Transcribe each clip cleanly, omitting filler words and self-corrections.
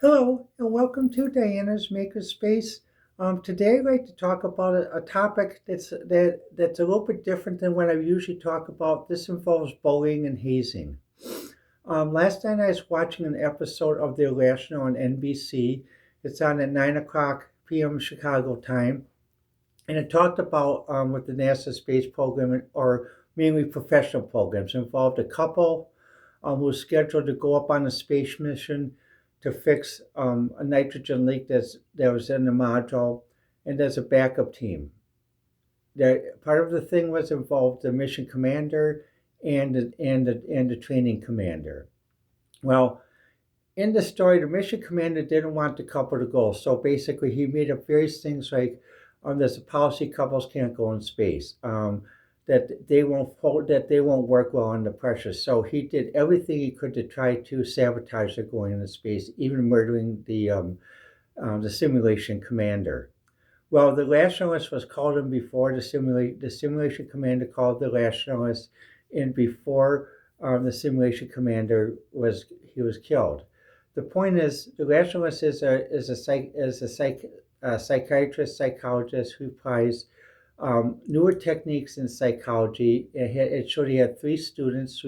Hello, and welcome to Diana's Makerspace. Today, I'd like to talk about a topic that's a little bit different than what I usually talk about. This involves bullying and hazing. Last night, I was watching an episode of The Irrational on NBC. It's on at 9 o'clock p.m. Chicago time, and it talked about with the NASA space program, or mainly professional programs, involved a couple who was scheduled to go up on a space mission to fix a nitrogen leak that was in the module, and as a backup team. Part of the thing was involved the mission commander and the training commander. Well, in the story, the mission commander didn't want the couple to go, so basically he made up various things like there's a policy couples can't go in space, that they won't work well under pressure. So he did everything he could to try to sabotage their going into space, even murdering the simulation commander. Well, the rationalist was called in before the simulation commander called the rationalist in before the simulation commander was killed. The point is, the rationalist is a psychiatrist, psychologist who applies newer techniques in psychology. It showed he had three students,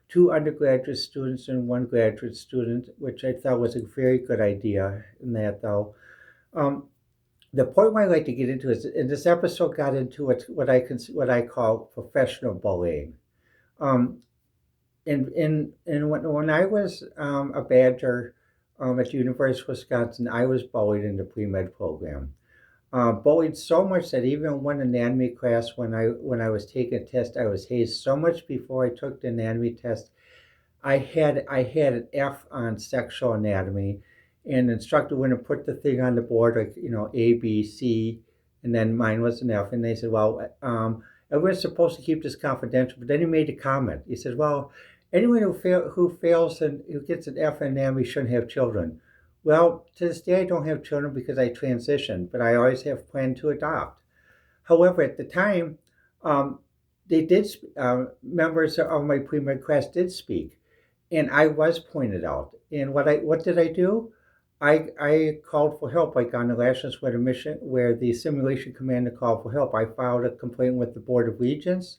two undergraduate students and one graduate student, which I thought was a very good idea in that, though. Um, the point I'd like to get into is, in this episode, got into what I call professional bullying. Um, and when I was a badger at the University of Wisconsin, I was bullied in the pre-med program. Bullied so much that even in one anatomy class, when I was taking a test, I was hazed so much before I took the anatomy test. I had an F on sexual anatomy, and the instructor wouldn't put the thing on the board like A, B, C, and then mine was an F, and they said, well, everyone's supposed to keep this confidential. But then he made a comment. He said, well, anyone who fails and who gets an F in anatomy shouldn't have children. Well, to this day, I don't have children because I transitioned, but I always have planned to adopt. However, at the time, um, they did. Members of my pre-med class did speak, and I was pointed out. And what did I do? I called for help, like on the last where where the simulation commander called for help. I filed a complaint with the Board of Regents.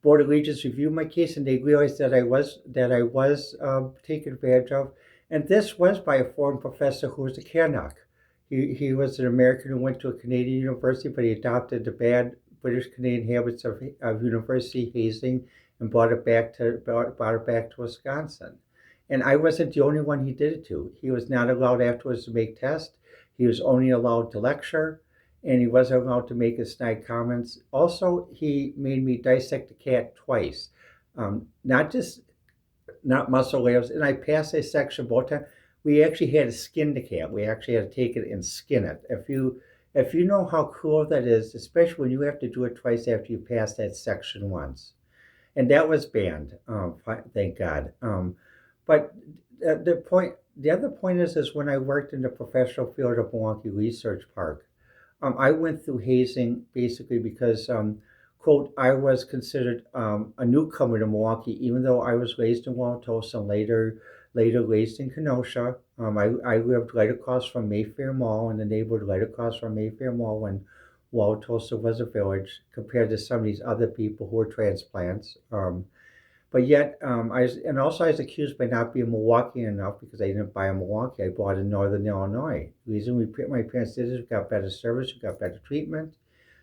Board of Regents reviewed my case, and they realized that I was taken advantage of. And this was by a foreign professor who was a Canuck. He was an American who went to a Canadian university, but he adopted the bad British Canadian habits of university hazing and brought it back to Wisconsin. And I wasn't the only one he did it to. He was not allowed afterwards to make tests. He was only allowed to lecture, and he wasn't allowed to make his snide comments. Also, he made me dissect a cat twice, not muscle layers. And I passed a section both times. We actually had to skin the cat. We actually had to take it and skin it. If you know how cruel that is, especially when you have to do it twice after you pass that section once, and that was banned. Thank God. But the other point is when I worked in the professional field of Milwaukee Research Park, I went through hazing basically because, quote, I was considered a newcomer to Milwaukee, even though I was raised in Wauwatosa and later raised in Kenosha. I lived right across from Mayfair Mall, in the neighborhood right across from Mayfair Mall when Wauwatosa was a village, compared to some of these other people who were transplants. But yet, I was accused by not being Milwaukeean enough because I didn't buy in Milwaukee. I bought in Northern Illinois. The reason my parents did is we got better service, we got better treatment.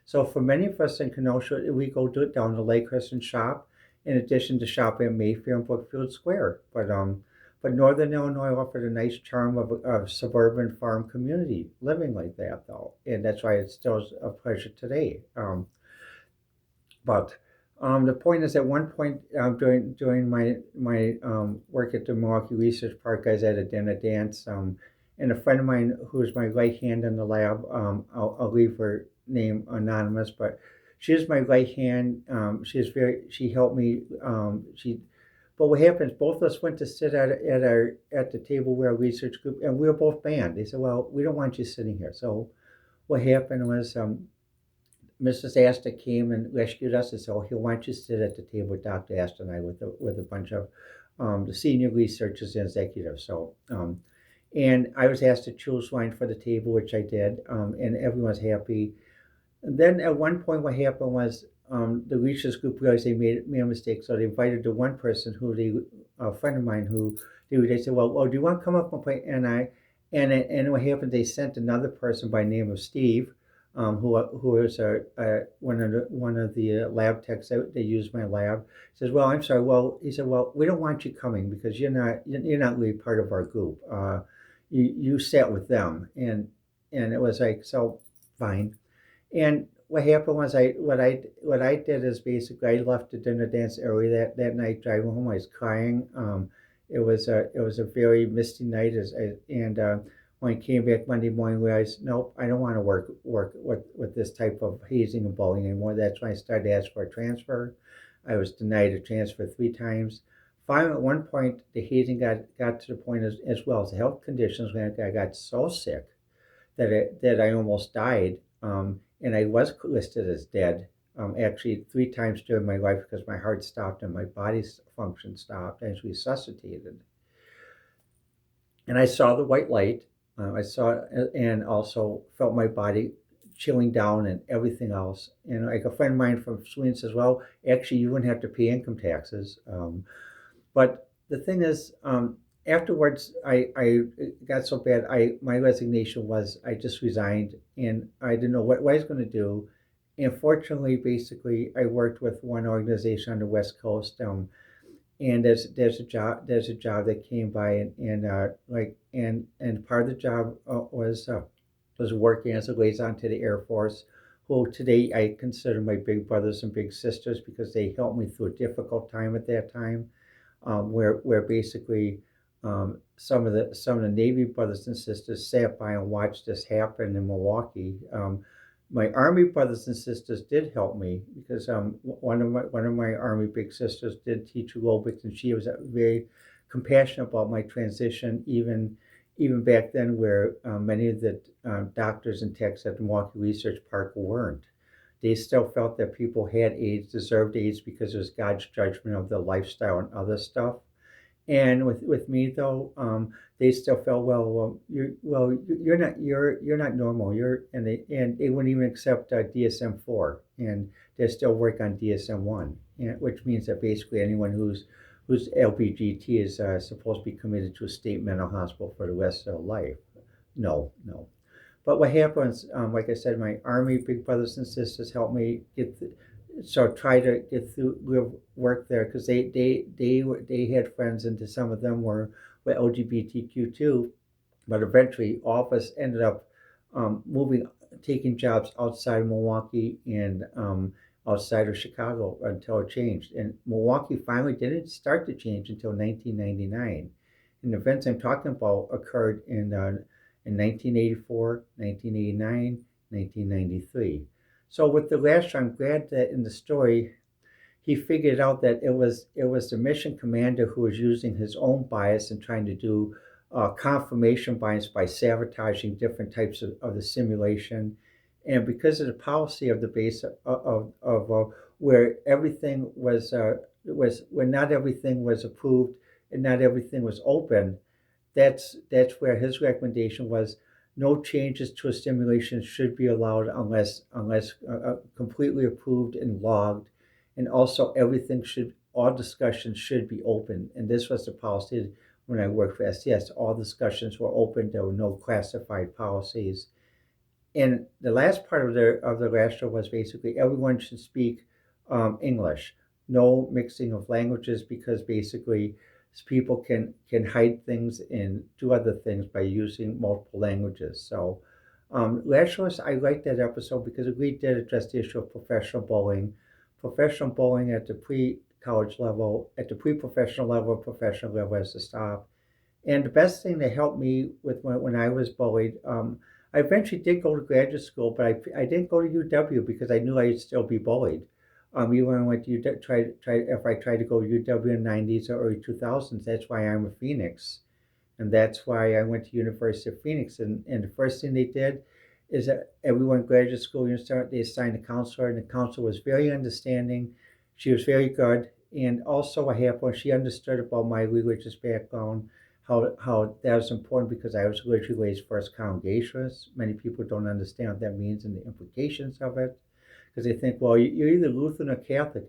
So for many of us in Kenosha, we go do it down to Lakehurst and shop, in addition to shopping at Mayfair and Brookfield Square. But Northern Illinois offered a nice charm of suburban farm community living like that, though, and that's why it's still a pleasure today. But the point is, at one point during my work at the Milwaukee Research Park, I was at a dinner dance, and a friend of mine who is my right hand in the lab, I'll leave her name anonymous, but she is my right hand. She helped me. But what happens? Both of us went to sit at the table where our research group, and we were both banned. They said, "Well, we don't want you sitting here." So what happened was, Mrs. Asta came and rescued us and said, "Oh, he'll want you to sit at the table with Dr. Asta and I with a bunch of the senior researchers and executives. So, and I was asked to choose wine for the table, which I did, and everyone's happy. And then at one point, what happened was the research group realized they made a mistake, so they invited the one person a friend of mine, they said, well, do you want to come up and play? And what happened? They sent another person by the name of Steve, who was one of the lab techs that they used my lab. He says, well, I'm sorry. Well, he said, well, we don't want you coming because you're not really part of our group. You sat with them, and it was like, so fine. And what happened was what I did is basically I left the dinner dance early that night. Driving home, I was crying. It was a very misty night, and when I came back Monday morning, I realized nope, I don't want to work with this type of hazing and bullying anymore. That's when I started to ask for a transfer. I was denied a transfer 3 times. Finally, at one point, the hazing got to the point as well as the health conditions when I got so sick that I almost died. And I was listed as dead actually 3 times during my life because my heart stopped and my body's function stopped. I was resuscitated. And I saw the white light. I saw it and also felt my body chilling down and everything else. And like a friend of mine from Sweden says, well, actually, you wouldn't have to pay income taxes. But the thing is, afterwards, I got so bad. My resignation was I just resigned, and I didn't know what I was going to do. And fortunately, basically, I worked with one organization on the West Coast, and there's a job that came by, and part of the job was working as a liaison to the Air Force, who today I consider my big brothers and big sisters because they helped me through a difficult time at that time, where basically some of the Navy brothers and sisters sat by and watched this happen in Milwaukee. My Army brothers and sisters did help me because one of my Army big sisters did teach aerobics, and she was very compassionate about my transition, even back then, where many of the doctors and techs at the Milwaukee Research Park weren't. They still felt that people had AIDS, deserved AIDS, because it was God's judgment of their lifestyle and other stuff. And with me though, they still felt you're not normal. And they wouldn't even accept DSM-4, and they still work on DSM-1, which means that basically anyone who's LBGT is supposed to be committed to a state mental hospital for the rest of their life. No, no. But what happens, like I said, my Army big brothers and sisters helped me try to get through work there because they had friends, and some of them were LGBTQ too. But eventually, all of us ended up taking jobs outside of Milwaukee and outside of Chicago until it changed. And Milwaukee finally didn't start to change until 1999. And the events I'm talking about occurred in 1984, 1989, 1993. So with the last year, I'm glad that in the story, he figured out that it was the mission commander who was using his own bias and trying to do confirmation bias by sabotaging different types of the simulation. And because of the policy of the base of where everything was where not everything was approved and not everything was open, that's where his recommendation was no changes to a simulation should be allowed unless completely approved and logged, and also all discussions should be open. And this was the policy when I worked for STS. All discussions were open. There were no classified policies. And the last part of the rationale was basically everyone should speak English. No mixing of languages, because basically people can hide things and do other things by using multiple languages. So last year, I liked that episode because we did address the issue of professional bullying at the pre-college level, at the pre-professional level, professional level has to stop. And the best thing that helped me with when I was bullied, I eventually did go to graduate school, but I didn't go to UW because I knew I'd still be bullied. Even when I went to UW, if I tried to go to UW in the 90s or early 2000s, that's why I'm a Phoenix. And that's why I went to University of Phoenix. And the first thing they did is that everyone graduate school, they assigned a counselor, and the counselor was very understanding. She was very good. and also what happened when she understood about my religious background, how that was important because I was originally raised First Congregationalist. Many people don't understand what that means and the implications of it because they think, well, you're either Lutheran or Catholic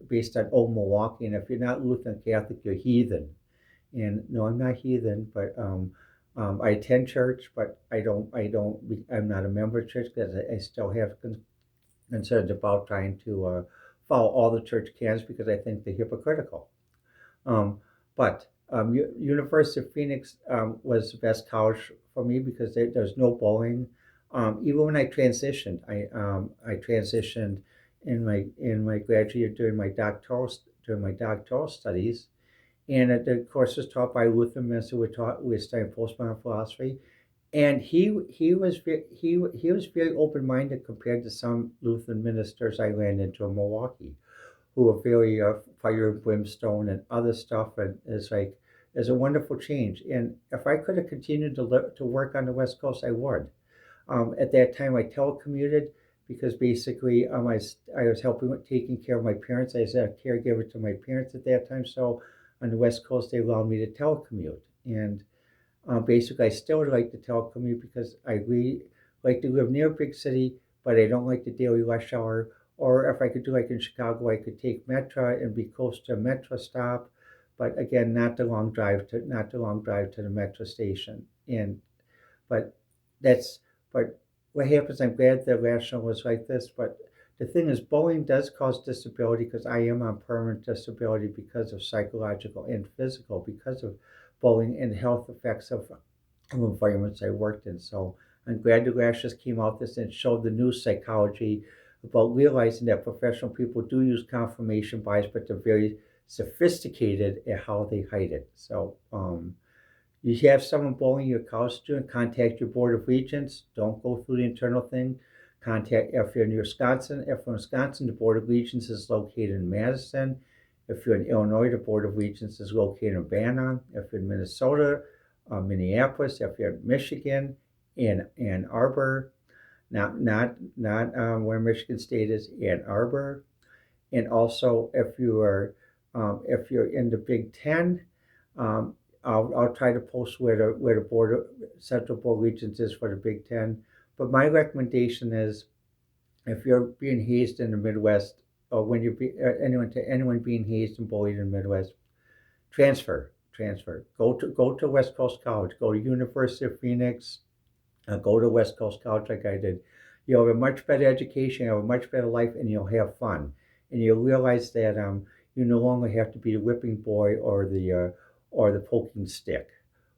based on old Milwaukee, and if you're not Lutheran Catholic, you're heathen. And no, I'm not heathen, but I attend church, but I'm not a member of church because I still have concerns about trying to follow all the church canons because I think they're hypocritical. Um, but University of Phoenix was the best college for me because there's no bullying. Even when I transitioned, I transitioned in my graduate year during my doctoral studies, and the course was taught by Lutheran minister. We were studying postmodern philosophy, and he was very open minded compared to some Lutheran ministers I ran into in Milwaukee who are very fire and brimstone and other stuff, and it's a wonderful change. And if I could have continued to work on the West Coast, I would. At that time, I telecommuted because basically I was helping with taking care of my parents. I was a caregiver to my parents at that time, so on the West Coast, they allowed me to telecommute. And basically, I still would like to telecommute because I really like to live near a big city, but I don't like the daily rush hour. Or if I could do like in Chicago, I could take Metro and be close to a Metro stop, but again, not the long drive to the Metro station. And but that's but what happens? I'm glad the rational was like this, but the thing is, bullying does cause disability because I am on permanent disability because of psychological and physical, because of bullying and health effects of environments I worked in. So I'm glad the rashes came out this and showed the new psychology about realizing that professional people do use confirmation bias, but they're very sophisticated at how they hide it. So you have someone bullying your college student, contact your board of regents. Don't go through the internal thing. Contact if you're in Wisconsin. If you're in Wisconsin, the board of regents is located in Madison. If you're in Illinois, the board of regents is located in Bannon. If you're in Minnesota, Minneapolis. If you're in Michigan, in Ann Arbor. Not where Michigan State is, Ann Arbor. And also, if you're in the Big Ten, um, I'll try to post where the board of, Central Board Regents is for the Big Ten. But my recommendation is, if you're being hazed in the Midwest, or when anyone being hazed and bullied in the Midwest, transfer. Go to West Coast College. Go to University of Phoenix. Go to West Coast College like I did. You'll have a much better education, you'll have a much better life, and you'll have fun. And you'll realize that you no longer have to be the whipping boy or the poking stick.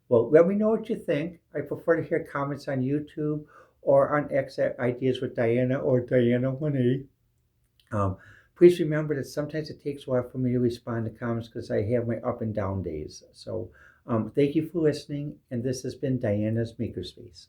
Well, let me know what you think. I prefer to hear comments on YouTube or on X at Ideas with Diana or Diana1A. Please remember that sometimes it takes a while for me to respond to comments because I have my up and down days. So thank you for listening, and this has been Diana's Makerspace.